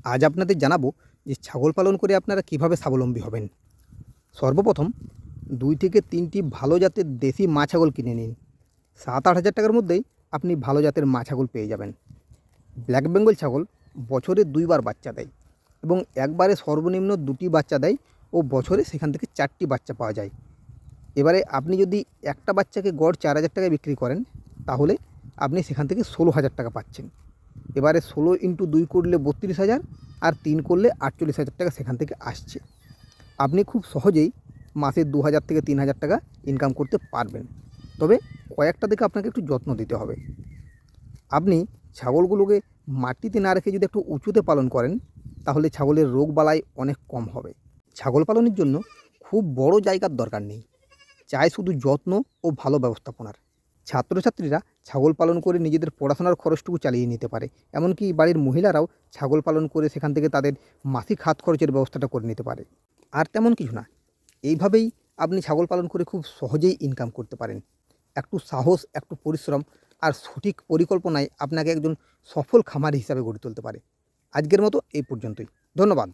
আজ আপনাদের জানাবো যে ছাগল পালন করে আপনারা কিভাবে স্বাবলম্বী হবেন। সর্বপ্রথম 2 থেকে 3টি ভালো জাতের দেশি মা ছাগল কিনে নিন। 7-8 হাজার টাকার মধ্যেই আপনি ভালো জাতের মা ছাগল পেয়ে যাবেন। ব্ল্যাক বেঙ্গল ছাগল বছরে 2 বার বাচ্চা দেয় এবং একবারে সর্বনিম্ন 2টি বাচ্চা দেয় ও বছরে সেখান থেকে 4টি বাচ্চা পাওয়া যায়। এবারে আপনি যদি একটা বাচ্চাকে গড় 4,000 টাকায় বিক্রি করেন তাহলে আপনি সেখান থেকে 16,000 টাকা পাচ্ছেন। এবারে 16 × 2 করলে 32,000 আর 3 করলে 48,000 টাকা সেখান থেকে আসছে। আপনি খুব সহজেই মাসে 2,000 থেকে 3,000 টাকা ইনকাম করতে পারবেন। তবে কয়েকটা দিকে আপনাকে একটু যত্ন দিতে হবে। আপনি ছাগলগুলোকে মাটিতে না রেখে যদি একটু উঁচুতে পালন করেন তাহলে ছাগলের রোগবালাই অনেক কম হবে। ছাগল পালনের জন্য খুব বড় জায়গার দরকার নেই, চাই শুধু যত্ন ও ভালো ব্যবস্থাপনার। ছাত্রছাত্রীরা ছাগল পালন করে নিজেদের পড়াশোনার খরচটুকু চালিয়ে নিতে পারে, এমনকি বাড়ির মহিলারাও ছাগল পালন করে সেখান থেকে তাদের মাসিক হাত খরচের ব্যবস্থাটা করে নিতে পারে। আর তেমন কিছু না, এইভাবেই আপনি ছাগল পালন করে খুব সহজেই ইনকাম করতে পারেন। একটু সাহস, একটু পরিশ্রম আর সঠিক পরিকল্পনায় আপনাকে একজন সফল খামারি হিসাবে গড়ে তুলতে পারে। আজকের মতো এই পর্যন্তই। ধন্যবাদ।